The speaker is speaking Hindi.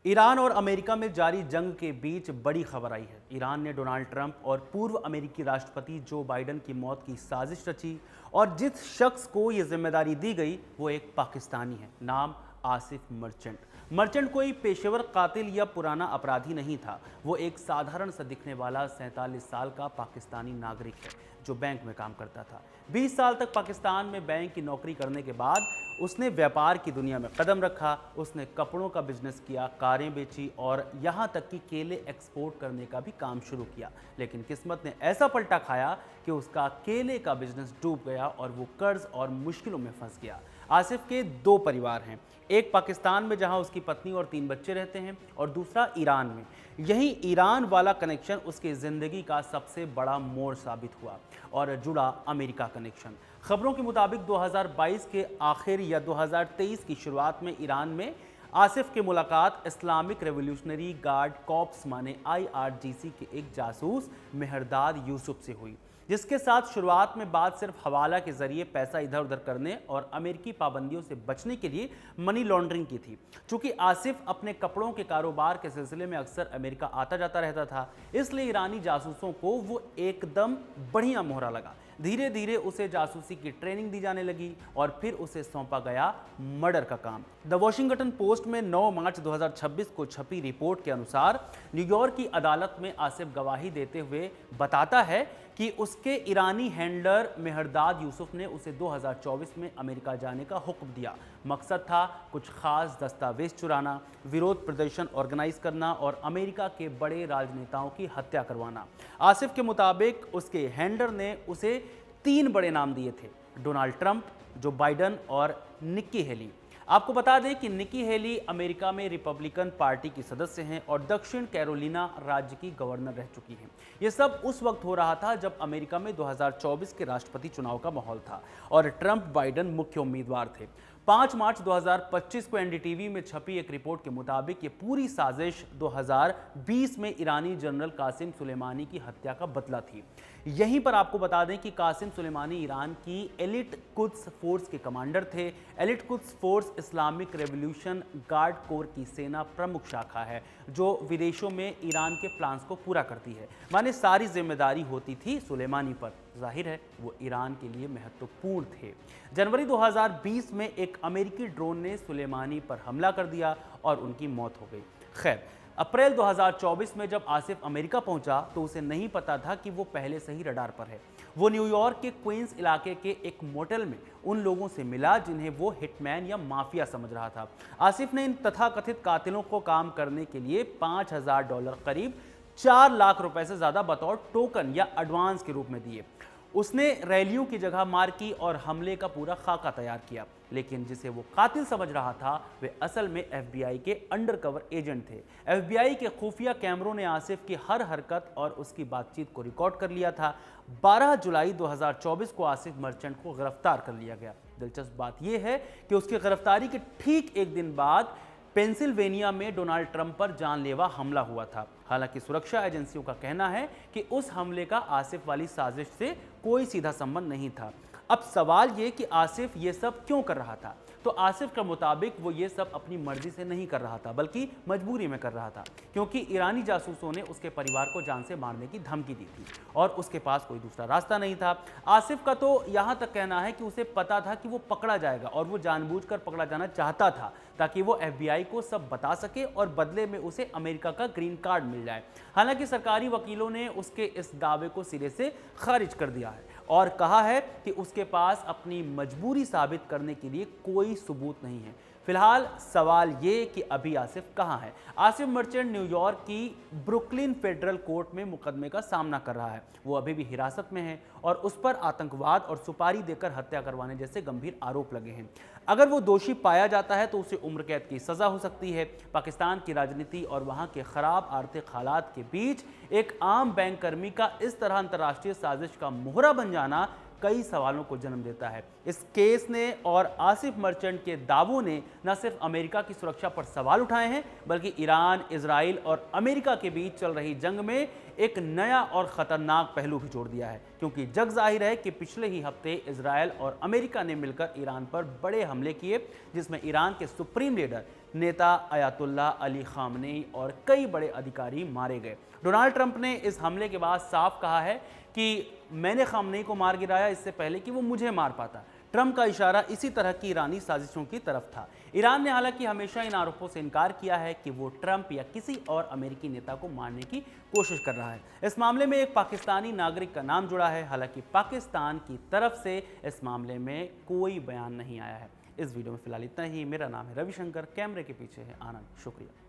ईरान और अमेरिका में जारी जंग के बीच बड़ी खबर आई है। ईरान ने डोनाल्ड ट्रंप और पूर्व अमेरिकी राष्ट्रपति जो बाइडेन की मौत की साजिश रची और जिस शख्स को यह जिम्मेदारी दी गई वो एक पाकिस्तानी है। नाम आसिफ मर्चेंट। मर्चेंट कोई पेशेवर कातिल या पुराना अपराधी नहीं था। वो एक साधारण सा दिखने वाला 47 साल का पाकिस्तानी नागरिक है जो बैंक में काम करता था। 20 साल तक पाकिस्तान में बैंक की नौकरी करने के बाद उसने व्यापार की दुनिया में कदम रखा। उसने कपड़ों का बिजनेस किया, कारें बेची और यहाँ तक कि केले एक्सपोर्ट करने का भी काम शुरू किया। लेकिन किस्मत ने ऐसा पलटा खाया कि उसका केले का बिजनेस डूब गया और वो कर्ज और मुश्किलों में फंस गया। आसिफ के दो परिवार हैं, एक पाकिस्तान में जहां उसकी पत्नी और 3 बच्चे रहते हैं और दूसरा ईरान में। यही ईरान वाला कनेक्शन उसकी ज़िंदगी का सबसे बड़ा मोड़ साबित हुआ और जुड़ा अमेरिका कनेक्शन। खबरों के मुताबिक 2022 के आखिर या 2023 की शुरुआत में ईरान में आसिफ की मुलाकात इस्लामिक रेवोल्यूशनरी गार्ड कॉर्प्स माने IRGC के एक जासूस मेहरदाद यूसुफ से हुई, जिसके साथ शुरुआत में बात सिर्फ हवाला के जरिए पैसा इधर उधर करने और अमेरिकी पाबंदियों से बचने के लिए मनी लॉन्ड्रिंग की थी। चूंकि आसिफ अपने कपड़ों के कारोबार के सिलसिले में अक्सर अमेरिका आता जाता रहता था, इसलिए ईरानी जासूसों को वो एकदम बढ़िया मोहरा लगा। धीरे धीरे उसे जासूसी की ट्रेनिंग दी जाने लगी और फिर उसे सौंपा गया मर्डर का काम। द वॉशिंगटन पोस्ट में 9 मार्च 2026 को छपी रिपोर्ट के अनुसार न्यूयॉर्क की अदालत में आसिफ गवाही देते हुए बताता है कि उसके ईरानी हैंडलर मेहरदाद यूसुफ ने उसे 2024 में अमेरिका जाने का हुक्म दिया। मकसद था कुछ खास दस्तावेज चुराना, विरोध प्रदर्शन ऑर्गेनाइज करना और अमेरिका के बड़े राजनेताओं की हत्या करवाना। आसिफ के मुताबिक उसके हैंडलर ने उसे 3 बड़े नाम दिए थे: डोनाल्ड ट्रंप, जो बाइडेन और निक्की हेली। आपको बता दें कि निक्की हेली अमेरिका में रिपब्लिकन पार्टी की सदस्य हैं और दक्षिण कैरोलिना राज्य की गवर्नर रह चुकी हैं। ये सब उस वक्त हो रहा था जब अमेरिका में 2024 के राष्ट्रपति चुनाव का माहौल था और ट्रंप बाइडेन मुख्य उम्मीदवार थे। 5 मार्च 2025 को एनडीटीवी में छपी एक रिपोर्ट के मुताबिक ये पूरी साजिश 2020 में ईरानी जनरल कासिम सुलेमानी की हत्या का बदला थी। यहीं पर आपको बता दें कि कासिम सुलेमानी ईरान की एलिट कुद्स फोर्स के कमांडर थे। Elite Quds force Islamic revolution guard core की सेना प्रमुख शाखा है जो विदेशों में ईरान के प्लान्स को पूरा करती है। माने सारी जिम्मेदारी होती थी सुलेमानी पर। जाहिर है वो ईरान के लिए महत्वपूर्ण थे। जनवरी 2020 में एक अमेरिकी ड्रोन ने सुलेमानी पर हमला कर दिया और उनकी मौत हो गई। खैर, अप्रैल 2024 में जब आसिफ अमेरिका पहुंचा तो उसे नहीं पता था कि वो पहले से ही रडार पर है। वो न्यूयॉर्क के क्वींस इलाके के एक मोटेल में उन लोगों से मिला जिन्हें वो हिटमैन या माफिया समझ रहा था। आसिफ ने इन तथाकथित कातिलों को काम करने के लिए $5000 करीब 4 लाख रुपए से ज्यादा बतौर टोकन या एडवांस के रूप में दिए। उसने रैलियों की जगह मार की और हमले का पूरा खाका तैयार किया। लेकिन जिसे वो कातिल समझ रहा था वे असल में FBI के अंडरकवर एजेंट थे। FBI के खुफिया कैमरों ने आसिफ की हर हरकत और उसकी बातचीत को रिकॉर्ड कर लिया था। 12 जुलाई 2024 को आसिफ मर्चेंट को गिरफ्तार कर लिया गया। दिलचस्प बात यह है कि उसकी गिरफ्तारी के ठीक एक दिन बाद पेंसिल्वेनिया में डोनाल्ड ट्रंप पर जानलेवा हमला हुआ था। हालांकि सुरक्षा एजेंसियों का कहना है कि उस हमले का आसिफ वाली साजिश से कोई सीधा संबंध नहीं था। अब सवाल ये कि आसिफ ये सब क्यों कर रहा था? तो आसिफ के मुताबिक वो ये सब अपनी मर्जी से नहीं कर रहा था बल्कि मजबूरी में कर रहा था, क्योंकि ईरानी जासूसों ने उसके परिवार को जान से मारने की धमकी दी थी और उसके पास कोई दूसरा रास्ता नहीं था। आसिफ का तो यहाँ तक कहना है कि उसे पता था कि वो पकड़ा जाएगा और वो जानबूझकर पकड़ा जाना चाहता था ताकि वो FBI को सब बता सके और बदले में उसे अमेरिका का ग्रीन कार्ड मिल जाए। हालांकि सरकारी वकीलों ने उसके इस दावे को सिरे से खारिज कर दिया है और कहा है कि उसके पास अपनी मजबूरी साबित करने के लिए कोई सबूत नहीं है। फिलहाल सवाल ये कि अभी आसिफ कहाँ है? आसिफ मर्चेंट न्यूयॉर्क की ब्रुकलिन फेडरल कोर्ट में मुकदमे का सामना कर रहा है। वो अभी भी हिरासत में है और उस पर आतंकवाद और सुपारी देकर हत्या करवाने जैसे गंभीर आरोप लगे हैं। अगर वो दोषी पाया जाता है तो उसे उम्र कैद की सजा हो सकती है। पाकिस्तान की राजनीति और वहाँ के खराब आर्थिक हालात के बीच एक आम बैंक कर्मी का इस तरह अंतर्राष्ट्रीय साजिश का मोहरा बन जाना कई सवालों को जन्म देता है। इस केस ने और आसिफ मर्चेंट के दावों ने न सिर्फ अमेरिका की सुरक्षा पर सवाल उठाए हैं बल्कि ईरान, इजराइल और अमेरिका के बीच चल रही जंग में एक नया और खतरनाक पहलू भी जोड़ दिया है, क्योंकि जग जाहिर है कि पिछले ही हफ्ते इजराइल और अमेरिका ने मिलकर ईरान पर बड़े हमले किए जिसमें ईरान के सुप्रीम लीडर नेता अयातुल्ला अली खामनेई और कई बड़े अधिकारी मारे गए। डोनाल्ड ट्रंप ने इस हमले के बाद साफ कहा है कि मैंने खामनेई को मार गिराया इससे पहले कि वो मुझे मार पाता। ट्रंप का इशारा इसी तरह की ईरानी साजिशों की तरफ था। ईरान ने हालांकि हमेशा इन आरोपों से इनकार किया है कि वो ट्रंप या किसी और अमेरिकी नेता को मारने की कोशिश कर रहा है। इस मामले में एक पाकिस्तानी नागरिक का नाम जुड़ा है। हालांकि पाकिस्तान की तरफ से इस मामले में कोई बयान नहीं आया है। इस वीडियो में फिलहाल इतना ही। मेरा नाम है रविशंकर, कैमरे के पीछे है आनंद। शुक्रिया।